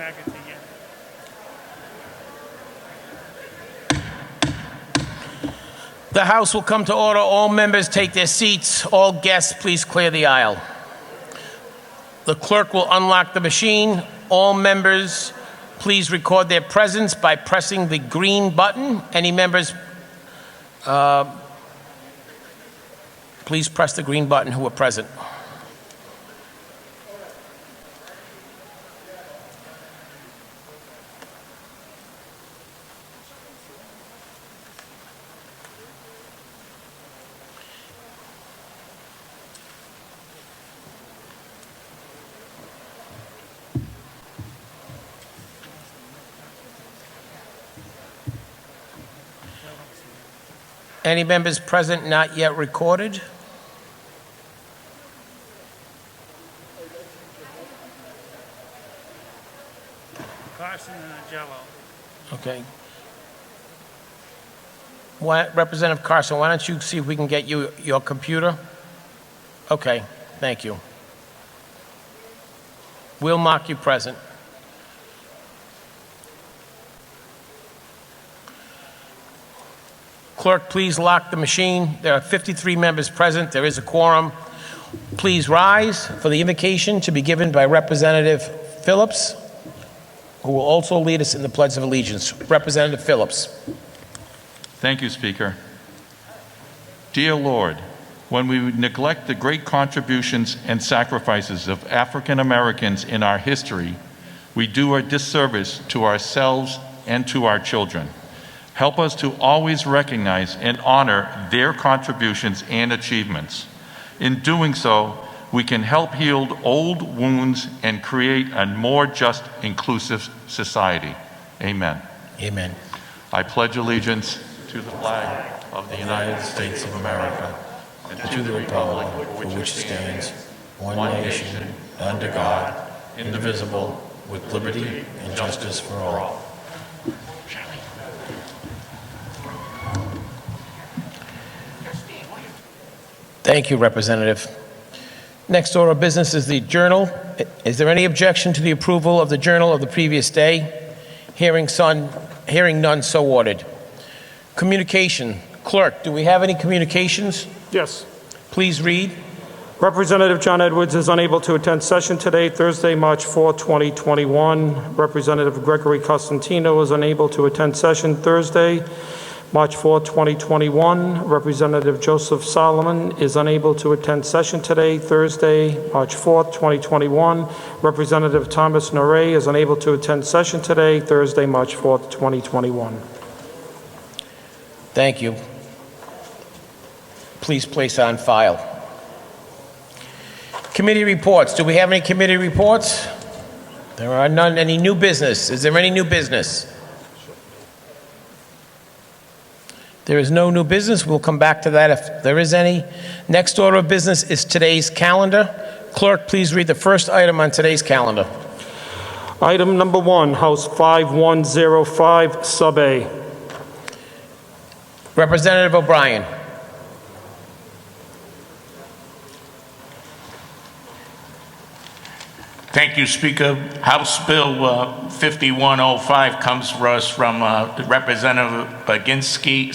McAtee, yeah. The House will come to order. All members take their seats. All guests, please clear the aisle. The clerk will unlock the machine. All members, please record their presence by pressing the green button. Any members, please press the green button who are present. Any members present not yet recorded? Carson and Jello. Okay. Representative Carson, why don't you see if we can get you your computer? Okay, thank you. We'll mark you present. Clerk, please lock the machine. There are 53 members present. There is a quorum. Please rise for the invocation to be given by Representative Phillips, who will also lead us in the Pledge of Allegiance. Representative Phillips. Thank you, Speaker. Dear Lord, when we neglect the great contributions and sacrifices of African Americans in our history, we do a disservice to ourselves and to our children. Help us to always recognize and honor their contributions and achievements. In doing so, we can help heal old wounds and create a more just, inclusive society. Amen. Amen. I pledge allegiance to the flag of the United States of America and to the republic for which it stands, one nation, under God, indivisible, with liberty and justice for all. Thank you, Representative. Next order of business is the journal. Is there any objection to the approval of the journal of the previous day? Hearing none, so ordered. Communication. Clerk, do we have any communications? Yes. Please read. Representative John Edwards is unable to attend session today, Thursday, March 4, 2021. Representative Gregory Costantino is unable to attend session Thursday, March 4, 2021. Representative Joseph Solomon is unable to attend session today, Thursday, March 4, 2021. Representative Thomas Noray is unable to attend session today, Thursday, March 4, 2021. Thank you. Please place on file. Committee reports. Do we have any committee reports? There are none. Any new business? Is there any new business? There is no new business. We'll come back to that if there is any. Next order of business is today's calendar. Clerk, please read the first item on today's calendar. Item number 1, House 5105, Sub A. Representative O'Brien. Thank you, Speaker. House Bill 5105 comes for us from Representative Belinsky.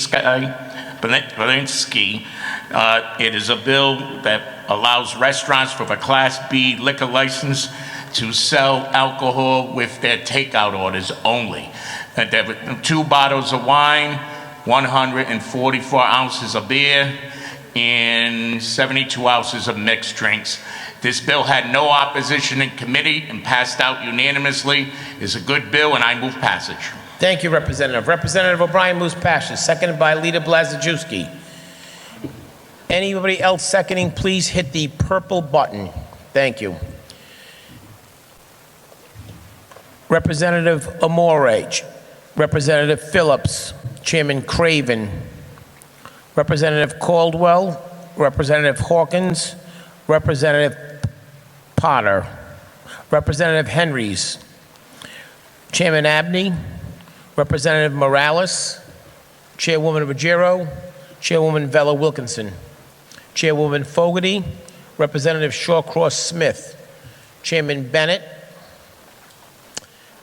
It is a bill that allows restaurants with a Class B liquor license to sell alcohol with their takeout orders only. And there were 2 bottles of wine, 144 ounces of beer, and 72 ounces of mixed drinks. This bill had no opposition in committee and passed out unanimously. It's a good bill, and I move passage. Thank you, Representative. Representative O'Brien moves passage, seconded by Leader Blazejewski. Anybody else seconding, please hit the purple button. Thank you. Representative Amore, Representative Phillips, Chairman Craven, Representative Caldwell, Representative Hawkins, Representative Potter, Representative Henrys, Chairman Abney, Representative Morales, Chairwoman Ruggiero, Chairwoman Vella Wilkinson, Chairwoman Fogarty, Representative Shawcross Smith, Chairman Bennett,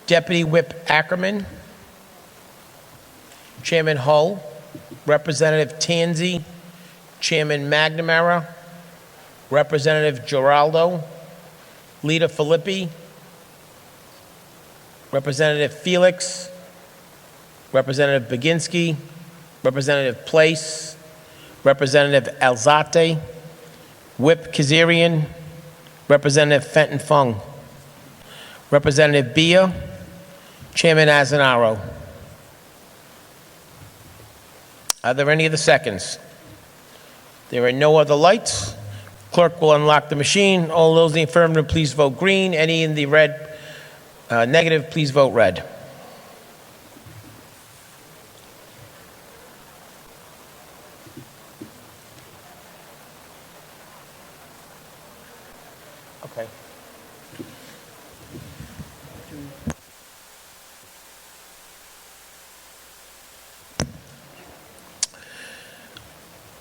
Deputy Whip Ackerman, Chairman Hull, Representative Tanzi, Chairman McNamara, Representative Giraldo, Leader Filippi, Representative Felix, Representative Baginski, Representative Place, Representative Alzate, Whip Kazarian, Representative Fenton Fung, Representative Bia, Chairman Azanaro. Are there any other seconds? There are no other lights. Clerk will unlock the machine. All those in the affirmative, please vote green. Any in the red, negative, please vote red. Okay.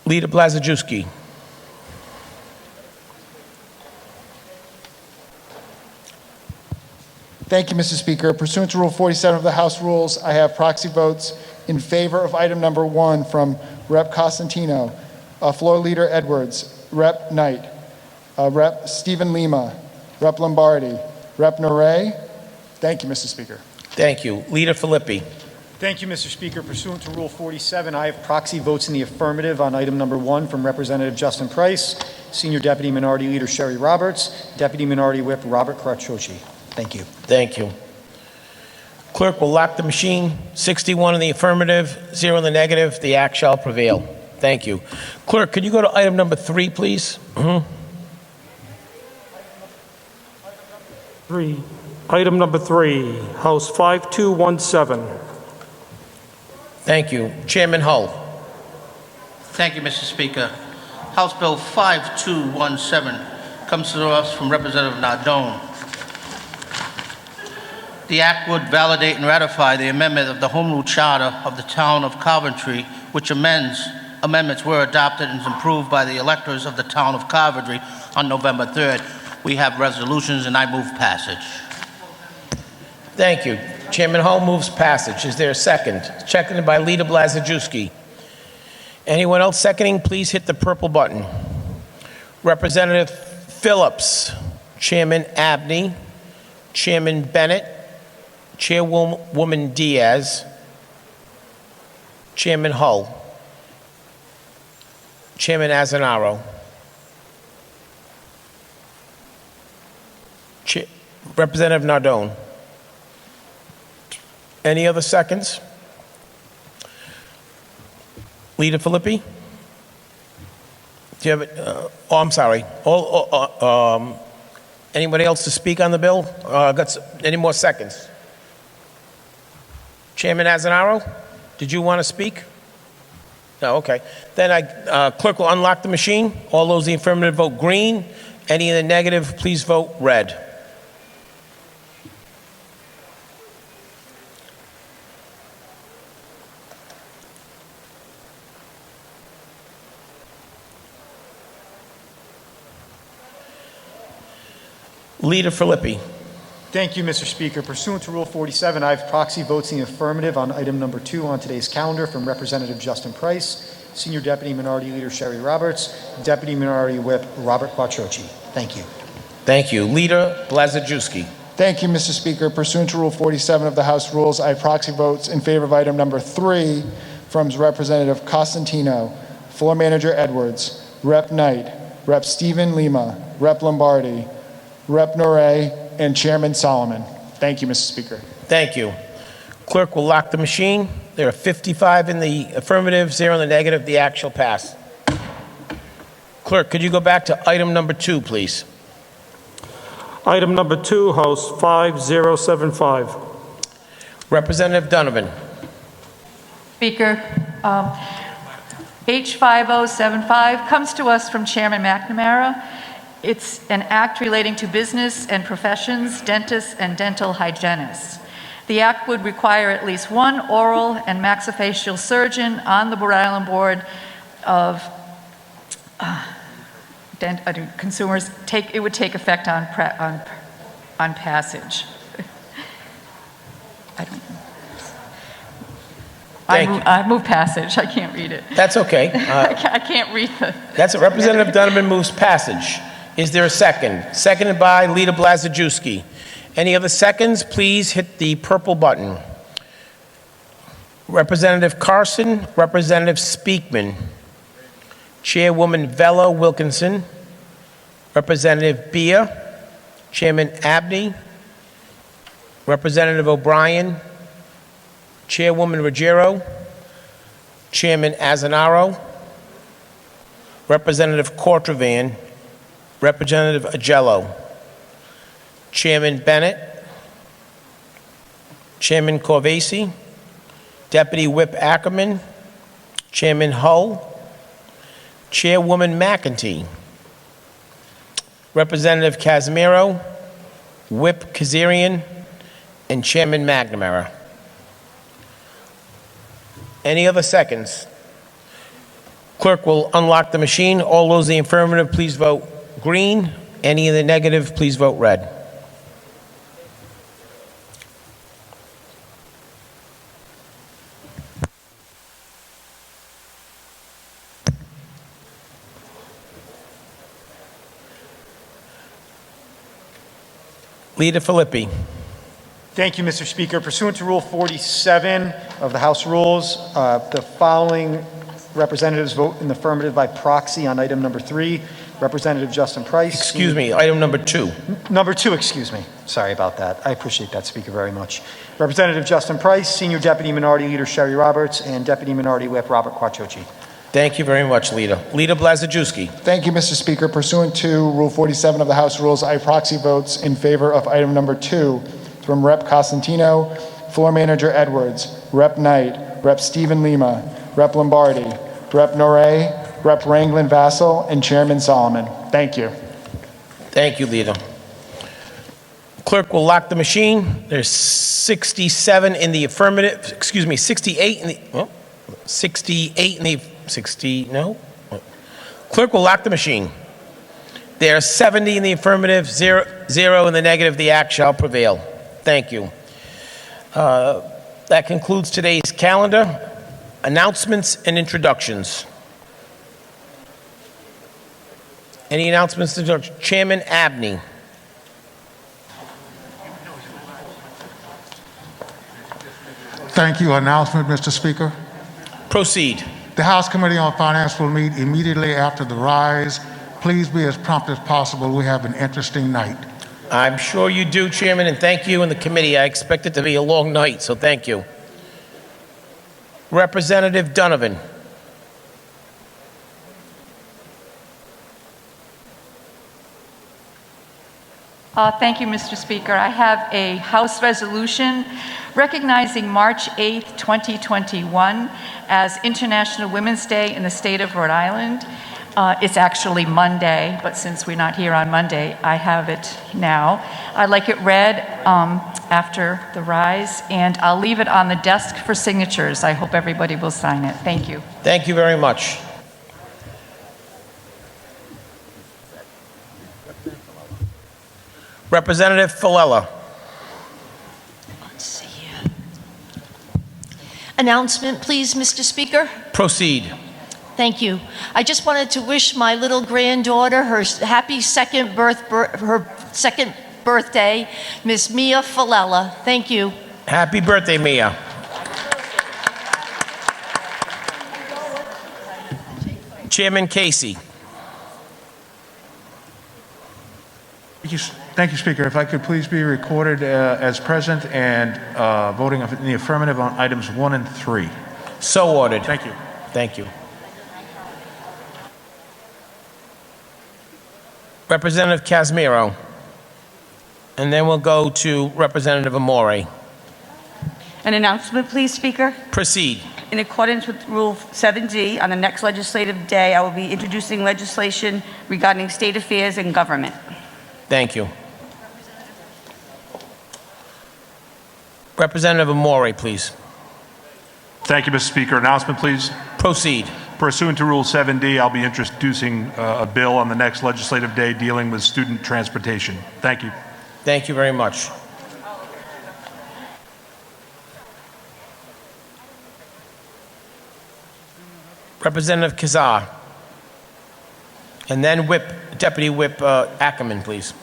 Leader Blazajewski. Thank you, Mr. Speaker. Pursuant to Rule 47 of the House Rules, I have proxy votes in favor of item number 1 from Rep. Costantino, Floor Leader Edwards, Rep. Knight, Rep. Stephen Lima, Rep. Lombardi, Rep. Nore. Thank you, Mr. Speaker. Thank you. Leader Filippi. Thank you, Mr. Speaker. Pursuant to Rule 47, I have proxy votes in the affirmative on item number 1 from Representative Justin Price, Senior Deputy Minority Leader Sherry Roberts, Deputy Minority Whip Robert Caracciocci. Thank you. Thank you. Clerk will lock the machine. 61 in the affirmative, 0 in the negative. The act shall prevail. Thank you. Clerk, could you go to item number 3, please? 3. Item number 3, House 5217. Thank you. Chairman Hull. Thank you, Mr. Speaker. House Bill 5217 comes to us from Representative Nardone. The act would validate and ratify the amendment of the Home Rule Charter of the Town of Coventry, which amendments were adopted and approved by the electors of the Town of Coventry on November 3rd. We have resolutions, and I move passage. Thank you. Chairman Hull moves passage. Is there a second? Seconded by Leader Blazajewski. Anyone else seconding, please hit the purple button. Representative Phillips, Chairman Abney, Chairman Bennett, Chairwoman Diaz, Chairman Hull, Chairman Azanaro, Representative Nardone. Any other seconds? Leader Filippi? Do you have it? Oh, I'm sorry. Anybody else to speak on the bill? Any more seconds? Chairman Azanaro, did you want to speak? No, okay. Then clerk will unlock the machine. All those in the affirmative vote green. Any in the negative, please vote red. Leader Filippi. Thank you, Mr. Speaker. Pursuant to Rule 47, I have proxy votes in the affirmative on item number 2 on today's calendar from Representative Justin Price, Senior Deputy Minority Leader Sherry Roberts, Deputy Minority Whip Robert Caracciocci. Thank you. Thank you. Leader Blazajewski. Thank you, Mr. Speaker. Pursuant to Rule 47 of the House Rules, I have proxy votes in favor of item number 3 from Representative Costantino, Floor Manager Edwards, Rep. Knight, Rep. Stephen Lima, Rep. Lombardi, Rep. Nore, and Chairman Solomon. Thank you, Mr. Speaker. Thank you. Clerk will lock the machine. There are 55 in the affirmative, 0 in the negative. The act shall pass. Clerk, could you go back to item number 2, please? Item number 2, House 5075. Representative Donovan. Speaker, H5075 comes to us from Chairman McNamara. It's an act relating to business and professions, dentists and dental hygienists. The act would require at least one oral and maxillofacial surgeon on the Rhode Island Board of Consumers. It would take effect on passage. Thank you. I move passage. I can't read it. That's okay. I can't read the... That's it. Representative Donovan moves passage. Is there a second? Seconded by Leader Blazajewski. Any other seconds? Please hit the purple button. Representative Carson, Representative Speakman, Chairwoman Vella Wilkinson, Representative Beer, Chairman Abney, Representative O'Brien, Chairwoman Ruggiero, Chairman Azanaro, Representative Cortravan, Representative Agello, Chairman Bennett, Chairman Corvasi, Deputy Whip Ackerman, Chairman Hull, Chairwoman McEntee, Representative Casimiro, Whip Kazarian, and Chairman McNamara. Any other seconds? Clerk will unlock the machine. All those in the affirmative, please vote green. Any in the negative, please vote red. Leader Filippi. Thank you, Mr. Speaker. Pursuant to Rule 47 of the House Rules, the following representatives vote in the affirmative by proxy on item number 3. Representative Justin Price. Excuse me, item number 2. Number 2, excuse me. Sorry about that. I appreciate that, Speaker, very much. Representative Justin Price, Senior Deputy Minority Leader Sherry Roberts, and Deputy Minority Whip Robert Quattrochi. Thank you very much, Leader. Leader Blazajewski. Thank you, Mr. Speaker. Pursuant to Rule 47 of the House Rules, I proxy votes in favor of item number 2 from Rep. Costantino, Floor Manager Edwards, Rep. Knight, Rep. Stephen Lima, Rep. Lombardi, Rep. Noré, Rep. Ranglin Vassal, and Chairman Solomon. Thank you. Thank you, Leader. Clerk will lock the machine. There's 67 in the affirmative, excuse me, 68 in the, well, 68 in the, 60, no? Clerk will lock the machine. There are 70 in the affirmative, 0 in the negative. The act shall prevail. Thank you. That concludes today's calendar. Announcements and introductions. Any announcements? Chairman Abney. Thank you. Announcement, Mr. Speaker. Proceed. The House Committee on Finance will meet immediately after the rise. Please be as prompt as possible. We have an interesting night. I'm sure you do, Chairman, and thank you and the committee. I expect it to be a long night, so thank you. Representative Donovan. Thank you, Mr. Speaker. I have a House resolution recognizing March 8th, 2021 as International Women's Day in the state of Rhode Island. It's actually Monday, but since we're not here on Monday, I have it now. I'd like it read after the rise, and I'll leave it on the desk for signatures. I hope everybody will sign it. Thank you. Thank you very much. Representative Filella. Let's see here. Announcement, please, Mr. Speaker. Proceed. Thank you. I just wanted to wish my little granddaughter her happy second birthday, Miss Mia Filella. Thank you. Happy birthday, Mia. Chairman Casey. Thank you, Speaker. If I could please be recorded as present and voting in the affirmative on items 1 and 3. So ordered. Thank you. Thank you. Representative Casimiro. And then we'll go to Representative Amore. An announcement, please, Speaker. Proceed. In accordance with Rule 7D, on the next legislative day, I will be introducing legislation regarding state affairs and government. Thank you. Representative Amore, please. Thank you, Mr. Speaker. Announcement, please. Proceed. Pursuant to Rule 7D, I'll be introducing a bill on the next legislative day dealing with student transportation. Thank you. Thank you very much. Representative Kazar. And then Deputy Whip Ackerman, please.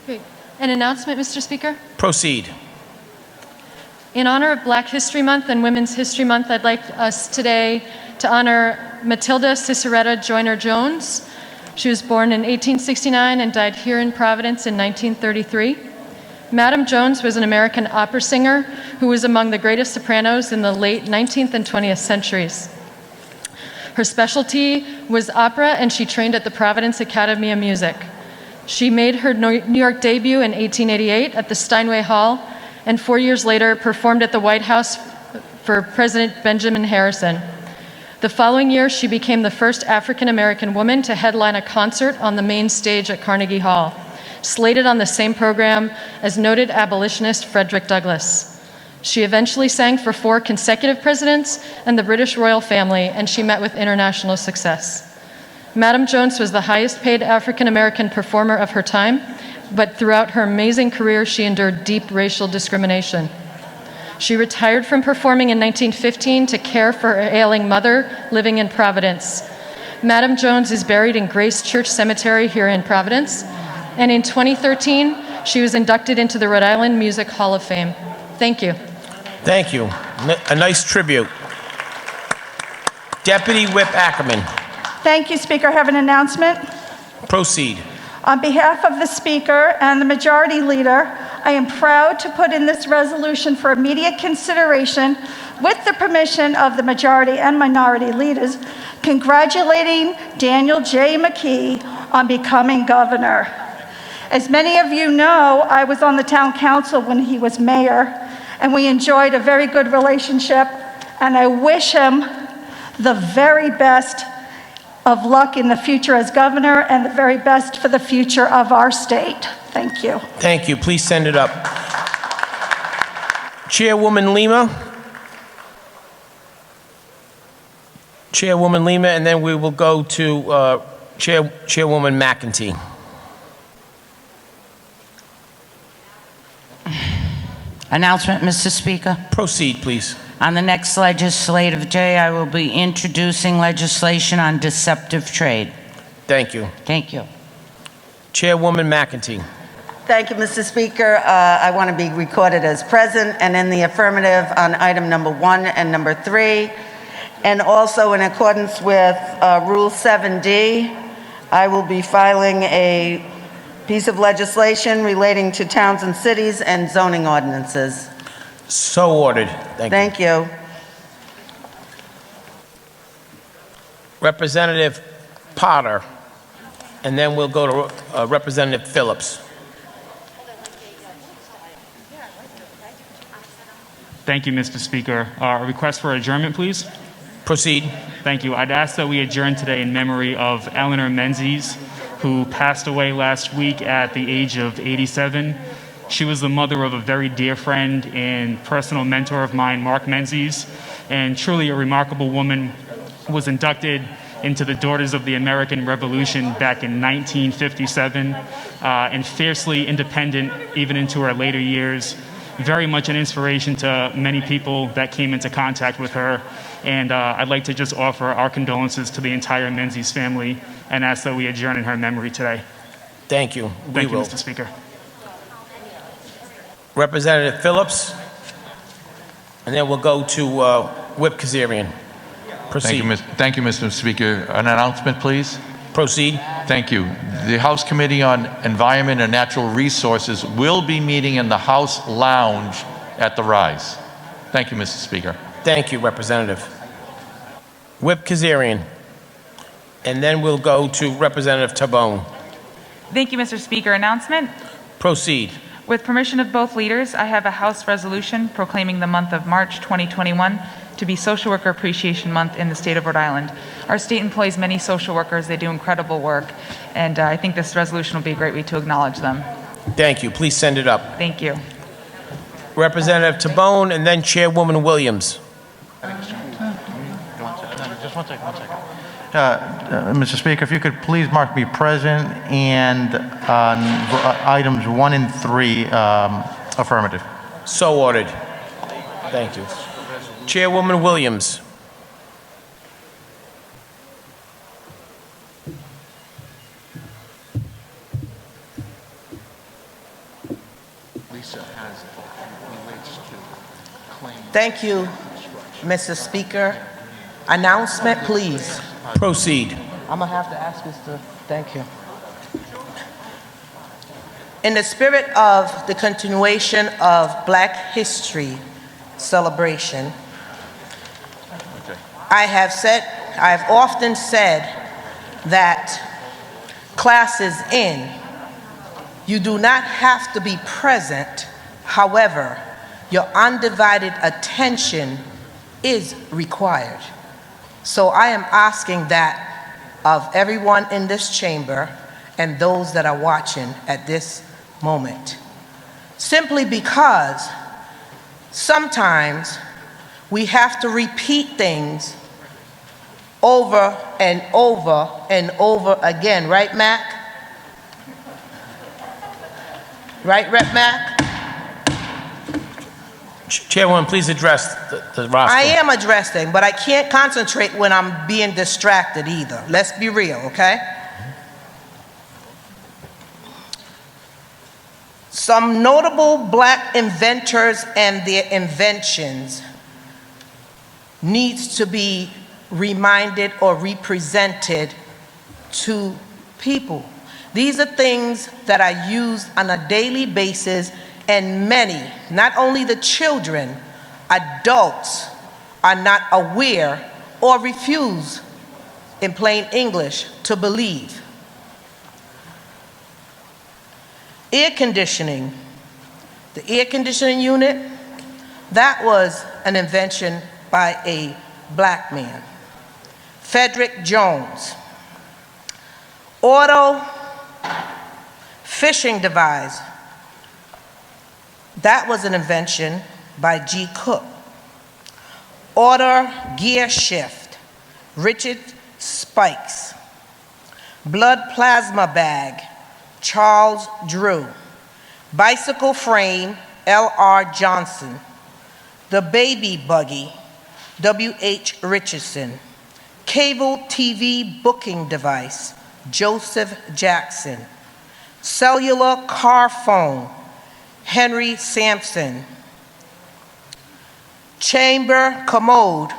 Great. An announcement, Mr. Speaker. Proceed. In honor of Black History Month and Women's History Month, I'd like us today to honor Matilda Cicereta Joyner Jones. She was born in 1869 and died here in Providence in 1933. Madam Jones was an American opera singer who was among the greatest sopranos in the late 19th and 20th centuries. Her specialty was opera, and she trained at the Providence Academy of Music. She made her New York debut in 1888 at the Steinway Hall, and 4 years later performed at the White House for President Benjamin Harrison. The following year, she became the first African-American woman to headline a concert on the main stage at Carnegie Hall, slated on the same program as noted abolitionist Frederick Douglass. She eventually sang for 4 consecutive presidents and the British royal family, and she met with international success. Madam Jones was the highest paid African-American performer of her time, but throughout her amazing career, she endured deep racial discrimination. She retired from performing in 1915 to care for her ailing mother living in Providence. Madam Jones is buried in Grace Church Cemetery here in Providence, and in 2013, she was inducted into the Rhode Island Music Hall of Fame. Thank you. Thank you. A nice tribute. Deputy Whip Ackerman. Thank you, Speaker. I have an announcement. Proceed. On behalf of the Speaker and the Majority Leader, I am proud to put in this resolution for immediate consideration, with the permission of the Majority and Minority Leaders, congratulating Daniel J. McKee on becoming governor. As many of you know, I was on the town council when he was mayor, and we enjoyed a very good relationship, and I wish him the very best of luck in the future as governor and the very best for the future of our state. Thank you. Thank you. Please send it up. Chairwoman Lima. Chairwoman Lima, and then we will go to Chairwoman McEntee. Announcement, Mr. Speaker. Proceed, please. On the next legislative day, I will be introducing legislation on deceptive trade. Thank you. Thank you. Chairwoman McEntee. Thank you, Mr. Speaker. I want to be recorded as present and in the affirmative on item number 1 and number 3. And also in accordance with Rule 7D, I will be filing a piece of legislation relating to towns and cities and zoning ordinances. So ordered. Thank you. Representative Potter, and then we'll go to Representative Phillips. Thank you, Mr. Speaker. A request for adjournment, please. Proceed. Thank you. I'd ask that we adjourn today in memory of Eleanor Menzies, who passed away last week at the age of 87. She was the mother of a very dear friend and personal mentor of mine, Mark Menzies, and truly a remarkable woman. Was inducted into the Daughters of the American Revolution back in 1957, and fiercely independent even into her later years. Very much an inspiration to many people that came into contact with her. And I'd like to just offer our condolences to the entire Menzies family and ask that we adjourn in her memory today. Thank you. Thank you, Mr. Speaker. Representative Phillips, and then we'll go to Whip Kazarian. Proceed. Thank you, Mr. Speaker. An announcement, please. Proceed. Thank you. The House Committee on Environment and Natural Resources will be meeting in the House Lounge at the Rise. Thank you, Mr. Speaker. Thank you, Representative. Whip Kazarian, and then we'll go to Representative Tabone. Thank you, Mr. Speaker. Announcement. Proceed. With permission of both leaders, I have a House resolution proclaiming the month of March 2021 to be Social Worker Appreciation Month in the state of Rhode Island. Our state employs many social workers. They do incredible work, and I think this resolution will be a great way to acknowledge them. Thank you. Please send it up. Thank you. Representative Tabone, and then Chairwoman Williams. Just one second. Mr. Speaker, if you could please mark me present and on items 1 and 3, affirmative. So ordered. Thank you. Chairwoman Williams. Thank you, Mr. Speaker. Announcement, please. Proceed. I'm gonna have to ask Mr. Thank you. In the spirit of the continuation of Black History celebration, I've often said that classes in, you do not have to be present. However, your undivided attention is required. So I am asking that of everyone in this chamber and those that are watching at this moment. Simply because sometimes we have to repeat things over and over and over again. Right, Mac? Right, Rep. Mac? Chairwoman, please address the roster. I am addressing, but I can't concentrate when I'm being distracted either. Let's be real, okay? Some notable Black inventors and their inventions needs to be reminded or represented to people. These are things that are used on a daily basis, and many, not only the children, adults are not aware or refuse, in plain English, to believe. Air conditioning, the air conditioning unit, that was an invention by a Black man, Frederick Jones. Auto fishing device, that was an invention by G. Cook. Auto gear shift, Richard Spikes. Blood plasma bag, Charles Drew. Bicycle frame, L.R. Johnson. The baby buggy, W.H. Richardson. Cable TV booking device, Joseph Jackson. Cellular car phone, Henry Sampson. Chamber commode,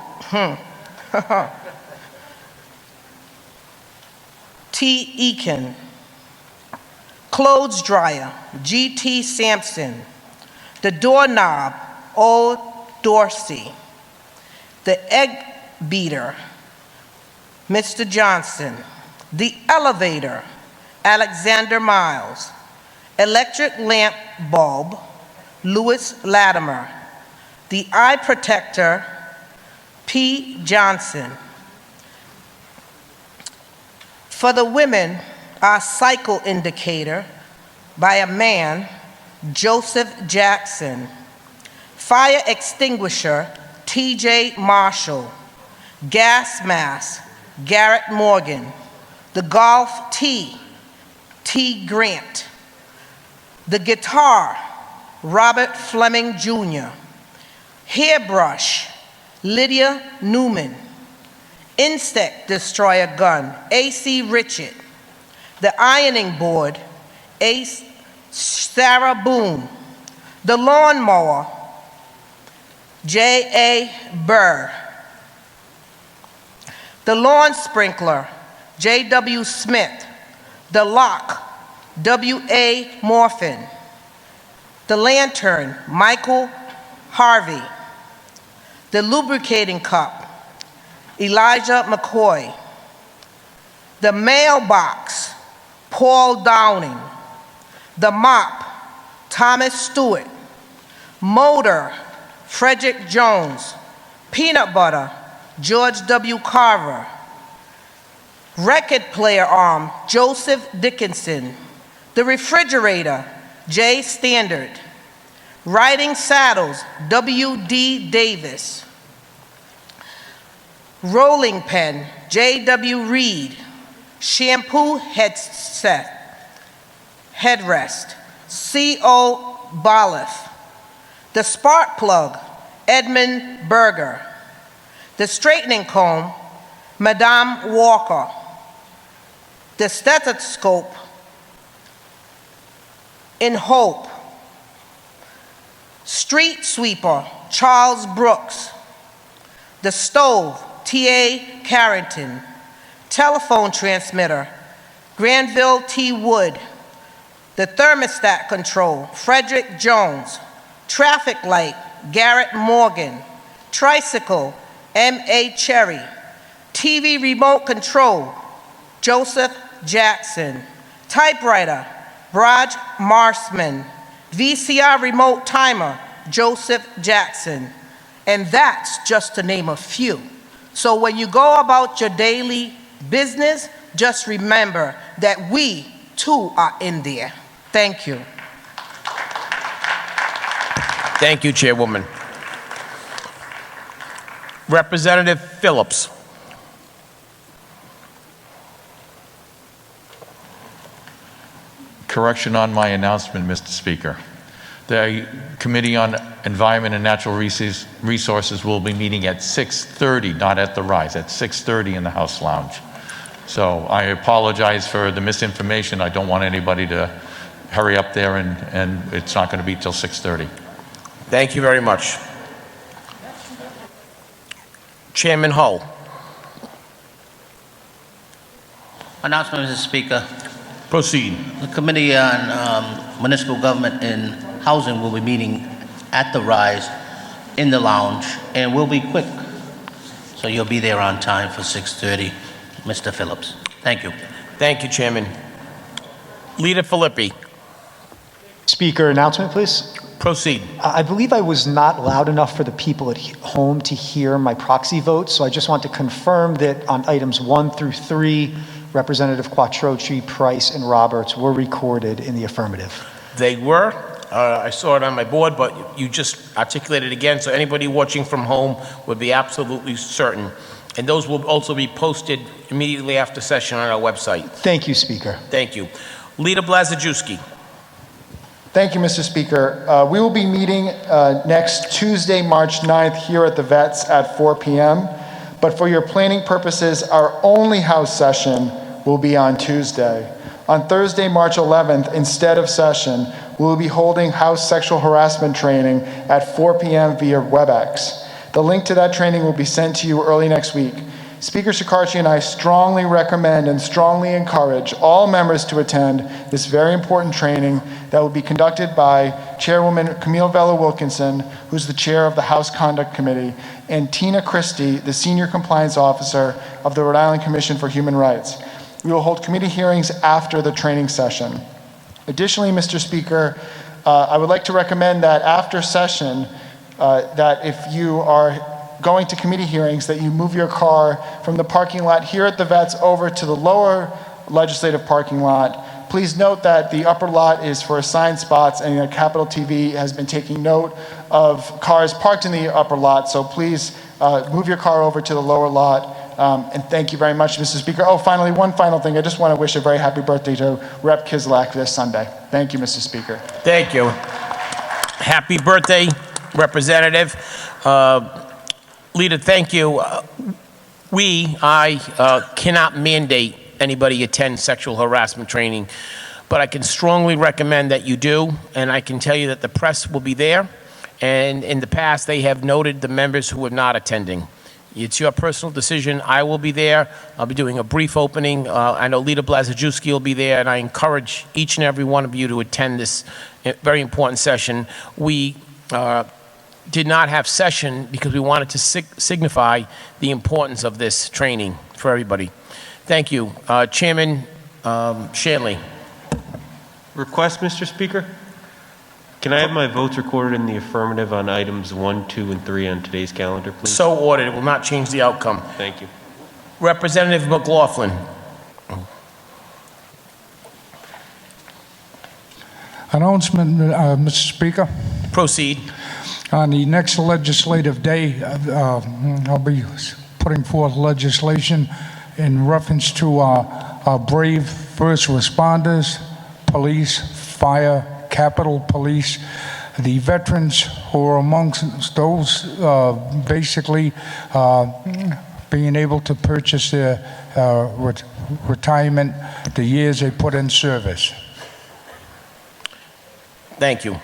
T. Eakin. Clothes dryer, G.T. Sampson. The doorknob, O. Dorsey. The egg beater, Mr. Johnson. The elevator, Alexander Miles. Electric lamp bulb, Louis Latimer. The eye protector, P. Johnson. For the women, our cycle indicator by a man, Joseph Jackson. Fire extinguisher, T.J. Marshall. Gas mask, Garrett Morgan. The golf tee, T. Grant. The guitar, Robert Fleming Jr. Hairbrush, Lydia Newman. Insect destroyer gun, A.C. Richard. The ironing board, Ace Sarah Boone. The lawnmower, J.A. Burr. The lawn sprinkler, J.W. Smith. The lock, W.A. Morphin. The lantern, Michael Harvey. The lubricating cup, Elijah McCoy. The mailbox, Paul Downing. The mop, Thomas Stewart. Motor, Frederick Jones. Peanut butter, George W. Carver. Record player arm, Joseph Dickinson. The refrigerator, J. Standard. Riding saddles, W.D. Davis. Rolling pen, J.W. Reed. Shampoo headset, headrest, C.O. Bolliff. The spark plug, Edmund Berger. The straightening comb, Madame Walker. The stethoscope, In Hope. Street sweeper, Charles Brooks. The stove, T.A. Carrington. Telephone transmitter, Granville T. Wood. The thermostat control, Frederick Jones. Traffic light, Garrett Morgan. Tricycle, M.A. Cherry. TV remote control, Joseph Jackson. Typewriter, Raj Marsman. VCR remote timer, Joseph Jackson. And that's just to name a few. So when you go about your daily business, just remember that we too are in there. Thank you. Thank you, Chairwoman. Representative Phillips. Correction on my announcement, Mr. Speaker. The Committee on Environment and Natural Resources will be meeting at 6:30, not at the Rise, at 6:30 in the House Lounge. So I apologize for the misinformation. I don't want anybody to hurry up there, and it's not going to be till 6:30. Thank you very much. Chairman Hull. Announcement, Mr. Speaker. Proceed. The Committee on Municipal Government and Housing will be meeting at the Rise in the lounge, and we'll be quick. So you'll be there on time for 6:30, Mr. Phillips. Thank you. Thank you, Chairman. Leader Filippi. Speaker, announcement, please. Proceed. I believe I was not loud enough for the people at home to hear my proxy vote, so I just want to confirm that on items 1 through 3, Representative Quattrochi, Price, and Roberts were recorded in the affirmative. They were. I saw it on my board, but you just articulated again, so anybody watching from home would be absolutely certain. And those will also be posted immediately after session on our website. Thank you, Speaker. Thank you. Leader Blazajewski. Thank you, Mr. Speaker. We will be meeting next Tuesday, March 9th, here at the Vets at 4 p.m. But for your planning purposes, our only House session will be on Tuesday. On Thursday, March 11th, instead of session, we will be holding House sexual harassment training at 4 p.m. via WebEx. The link to that training will be sent to you early next week. Speaker Shekarchi and I strongly recommend and strongly encourage all members to attend this very important training that will be conducted by Chairwoman Camille Vella-Wilkinson, who's the chair of the House Conduct Committee, and Tina Christie, the Senior Compliance Officer of the Rhode Island Commission for Human Rights. We will hold committee hearings after the training session. Additionally, Mr. Speaker, I would like to recommend that after session, that if you are going to committee hearings, that you move your car from the parking lot here at the Vets over to the lower legislative parking lot. Please note that the upper lot is for assigned spots, and Capital TV has been taking note of cars parked in the upper lot, so please move your car over to the lower lot. And thank you very much, Mr. Speaker. Oh, finally, one final thing. I just want to wish a very happy birthday to Rep. Kislak this Sunday. Thank you, Mr. Speaker. Thank you. Happy birthday, Representative. Leader, thank you. I cannot mandate anybody attend sexual harassment training, but I can strongly recommend that you do, and I can tell you that the press will be there, and in the past they have noted the members who are not attending. It's your personal decision. I will be there. I'll be doing a brief opening. I know Leader Blazajewski will be there, and I encourage each and every one of you to attend this very important session. We did not have session because we wanted to signify the importance of this training for everybody. Thank you. Chairman Shanley. Request, Mr. Speaker. Can I have my votes recorded in the affirmative on items 1, 2, and 3 on today's calendar, please? So ordered. It will not change the outcome. Thank you. Representative McLaughlin. Announcement, Mr. Speaker. Proceed. On the next legislative day, I'll be putting forth legislation in reference to our brave first responders, police, fire, Capitol Police, the veterans who are amongst those basically being able to purchase their retirement the years they put in service. Thank you.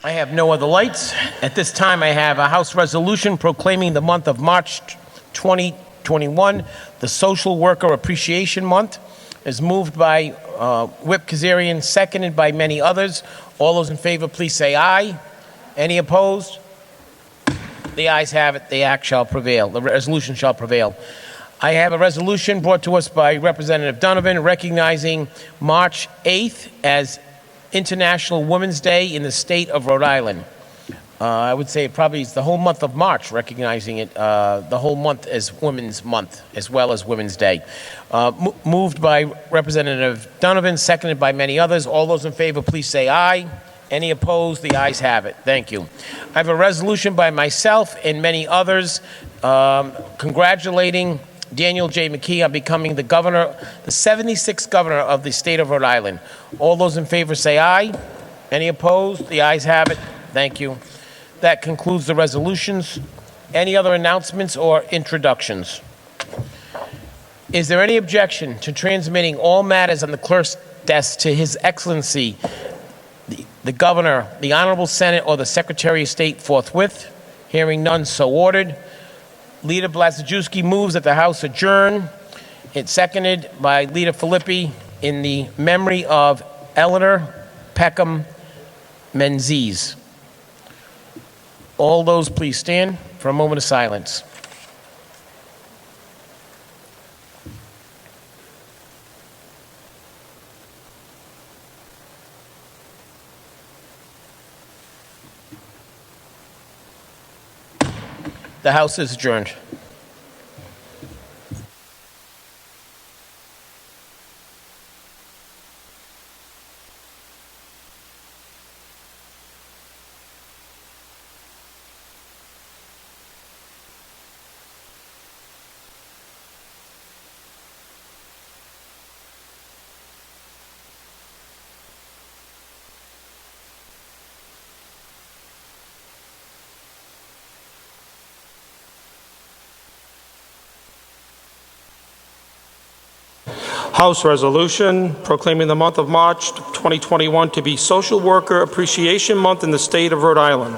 I have no other lights. At this time, I have a House resolution proclaiming the month of March 2021 the Social Worker Appreciation Month. Is moved by Whip Kazarian, seconded by many others. All those in favor, please say aye. Any opposed? The ayes have it. The act shall prevail. The resolution shall prevail. I have a resolution brought to us by Representative Donovan recognizing March 8th as International Women's Day in the state of Rhode Island. I would say probably it's the whole month of March recognizing it, the whole month as Women's Month, as well as Women's Day. Moved by Representative Donovan, seconded by many others. All those in favor, please say aye. Any opposed? The ayes have it. Thank you. I have a resolution by myself and many others congratulating Daniel J. McKee on becoming the governor, the 76th governor of the state of Rhode Island. All those in favor say aye. Any opposed? The ayes have it. Thank you. That concludes the resolutions. Any other announcements or introductions? Is there any objection to transmitting all matters on the clerk's desk to His Excellency, the Governor, the Honorable Senate, or the Secretary of State forthwith? Hearing none, so ordered. Leader Blazajewski moves that the House adjourn. It's seconded by Leader Filippi in the memory of Eleanor Peckham Menzies. All those please stand for a moment of silence. The House is adjourned. House resolution proclaiming the month of March 2021 to be Social Worker Appreciation Month in the state of Rhode Island.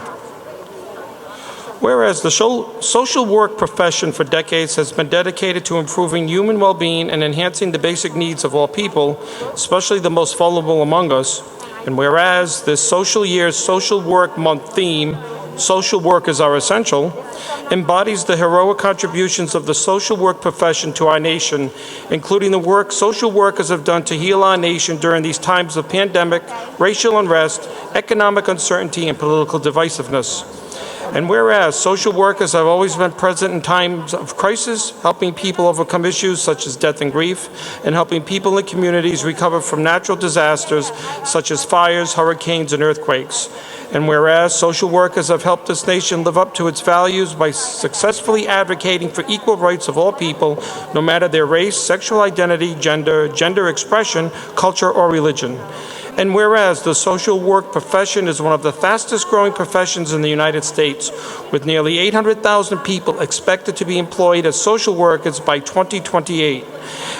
Whereas the social work profession for decades has been dedicated to improving human well-being and enhancing the basic needs of all people, especially the most vulnerable among us, and whereas this social year's Social Work Month theme, Social Workers Are Essential, embodies the heroic contributions of the social work profession to our nation, including the work social workers have done to heal our nation during these times of pandemic, racial unrest, economic uncertainty, and political divisiveness. And whereas social workers have always been present in times of crisis, helping people overcome issues such as death and grief, and helping people in communities recover from natural disasters such as fires, hurricanes, and earthquakes. And whereas social workers have helped this nation live up to its values by successfully advocating for equal rights of all people, no matter their race, sexual identity, gender expression, culture, or religion. And whereas the social work profession is one of the fastest growing professions in the United States, with nearly 800,000 people expected to be employed as social workers by 2028.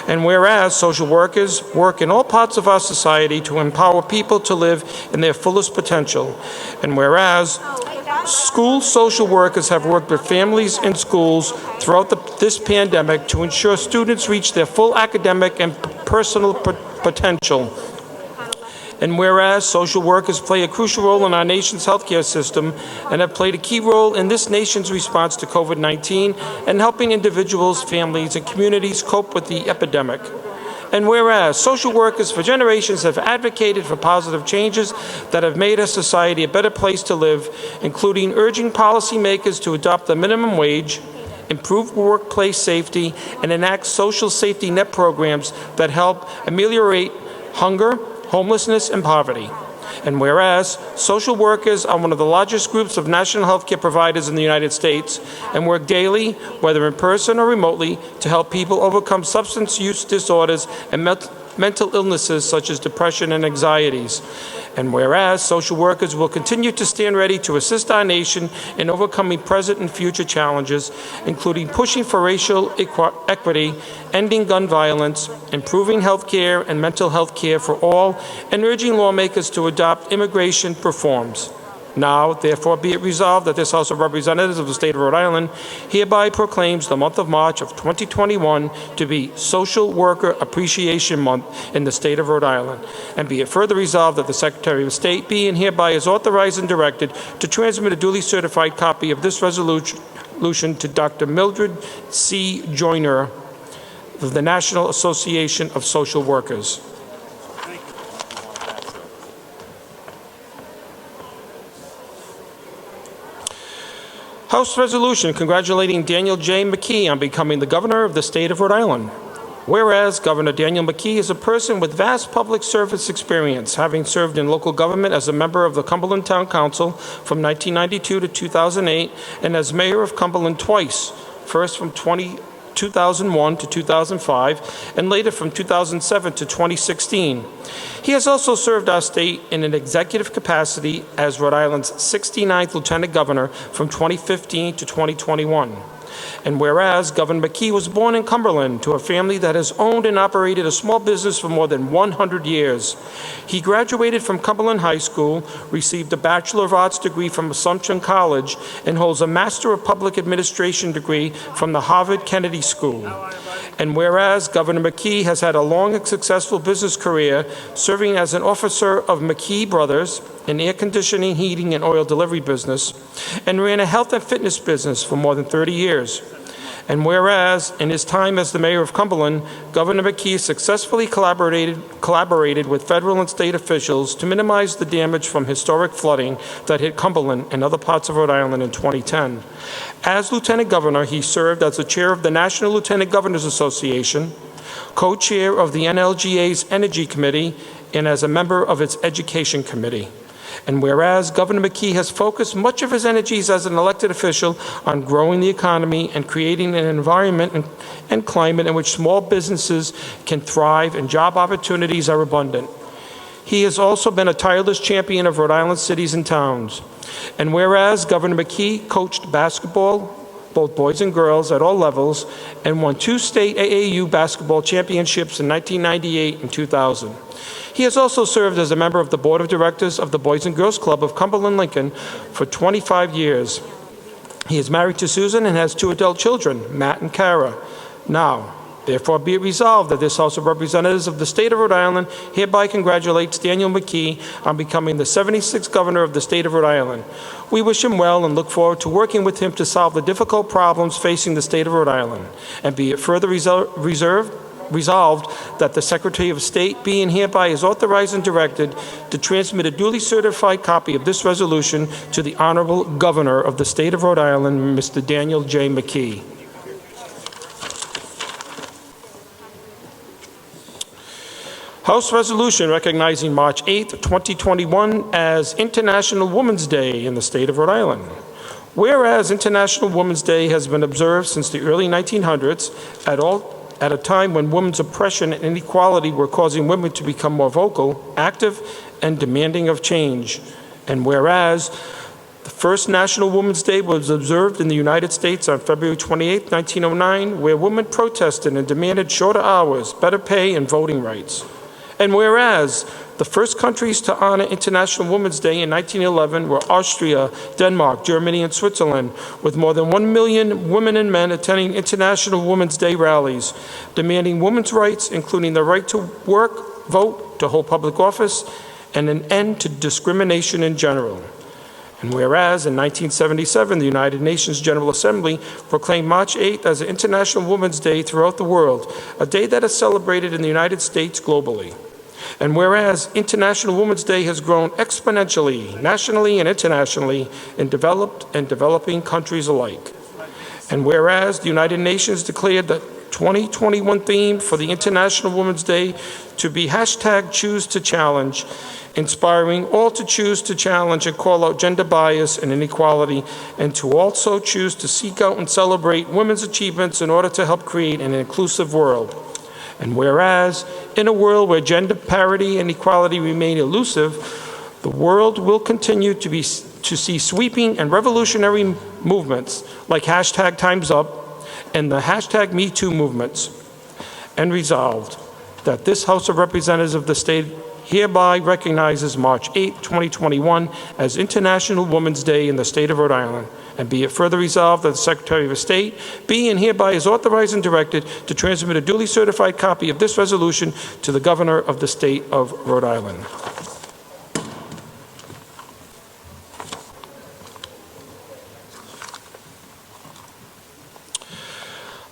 And whereas social workers work in all parts of our society to empower people to live in their fullest potential. And whereas school social workers have worked with families and schools throughout this pandemic to ensure students reach their full academic and personal potential. And whereas social workers play a crucial role in our nation's healthcare system and have played a key role in this nation's response to COVID-19 and helping individuals, families, and communities cope with the epidemic. And whereas social workers for generations have advocated for positive changes that have made our society a better place to live, including urging policymakers to adopt the minimum wage, improve workplace safety, and enact social safety net programs that help ameliorate hunger, homelessness, and poverty. And whereas social workers are one of the largest groups of national health care providers in the United States and work daily, whether in person or remotely, to help people overcome substance use disorders and mental illnesses such as depression and anxieties. And whereas social workers will continue to stand ready to assist our nation in overcoming present and future challenges, including pushing for racial equity, ending gun violence, improving health care and mental health care for all, and urging lawmakers to adopt immigration reforms. Now, therefore, be it resolved that this House of Representatives of the State of Rhode Island hereby proclaims the month of March of 2021 to be Social Worker Appreciation Month in the State of Rhode Island. And be it further resolved that the Secretary of State be and hereby is authorized and directed to transmit a duly certified copy of this resolution to Dr. Mildred C. Joyner of the National Association of Social Workers. House Resolution congratulating Daniel J. McKee on becoming the Governor of the State of Rhode Island. Whereas Governor Daniel McKee is a person with vast public service experience, having served in local government as a member of the Cumberland Town Council from 1992 to 2008 and as mayor of Cumberland twice, first from 2001 to 2005 and later from 2007 to 2016. He has also served our state in an executive capacity as Rhode Island's 69th Lieutenant Governor from 2015 to 2021. And whereas Governor McKee was born in Cumberland to a family that has owned and operated a small business for more than 100 years. He graduated from Cumberland High School, received a Bachelor of Arts degree from Assumption College, and holds a Master of Public Administration degree from the Harvard Kennedy School. And whereas Governor McKee has had a long and successful business career, serving as an officer of McKee Brothers, an air conditioning, heating, and oil delivery business, and ran a health and fitness business for more than 30 years. And whereas, in his time as the mayor of Cumberland, Governor McKee successfully collaborated with federal and state officials to minimize the damage from historic flooding that hit Cumberland and other parts of Rhode Island in 2010. As Lieutenant Governor, he served as the chair of the National Lieutenant Governors Association, co-chair of the NLGA's Energy Committee, and as a member of its Education Committee. And whereas Governor McKee has focused much of his energies as an elected official on growing the economy and creating an environment and climate in which small businesses can thrive and job opportunities are abundant. He has also been a tireless champion of Rhode Island cities and towns. And whereas Governor McKee coached basketball, both boys and girls at all levels, and won 2 state AAU basketball championships in 1998 and 2000. He has also served as a member of the Board of Directors of the Boys and Girls Club of Cumberland Lincoln for 25 years. He is married to Susan and has 2 adult children, Matt and Kara. Now, therefore be it resolved that this House of Representatives of the State of Rhode Island hereby congratulates Daniel McKee on becoming the 76th Governor of the State of Rhode Island. We wish him well and look forward to working with him to solve the difficult problems facing the State of Rhode Island. And be it further resolved that the Secretary of State be and hereby is authorized and directed to transmit a duly certified copy of this resolution to the Honorable Governor of the State of Rhode Island, Mr. Daniel J. McKee. House Resolution recognizing March 8, 2021 as International Women's Day in the State of Rhode Island. Whereas International Women's Day has been observed since the early 1900s at a time when women's oppression and inequality were causing women to become more vocal, active, and demanding of change. And whereas the first National Women's Day was observed in the United States on February 28, 1909, where women protested and demanded shorter hours, better pay, and voting rights. And whereas the first countries to honor International Women's Day in 1911 were Austria, Denmark, Germany, and Switzerland, with more than 1 million women and men attending International Women's Day rallies, demanding women's rights, including the right to work, vote, to hold public office, and an end to discrimination in general. And whereas in 1977, the United Nations General Assembly proclaimed March 8th as International Women's Day throughout the world, a day that is celebrated in the United States globally. And whereas International Women's Day has grown exponentially, nationally and internationally, in developed and developing countries alike. And whereas the United Nations declared the 2021 theme for the International Women's Day to be #ChooseToChallenge, inspiring all to choose to challenge and call out gender bias and inequality, and to also choose to seek out and celebrate women's achievements in order to help create an inclusive world. And whereas, in a world where gender parity and equality remain elusive, the world will continue to see sweeping and revolutionary movements like #TimesUp and the #MeToo movements. And resolved that this House of Representatives of the State hereby recognizes March 8, 2021 as International Women's Day in the state of Rhode Island. And be it further resolved that the Secretary of State be and hereby is authorized and directed to transmit a duly certified copy of this resolution to the Governor of the state of Rhode Island.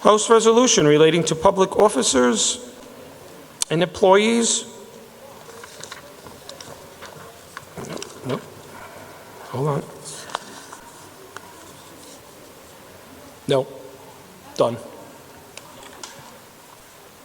House resolution relating to public officers and employees. Nope. Hold on. No. Done.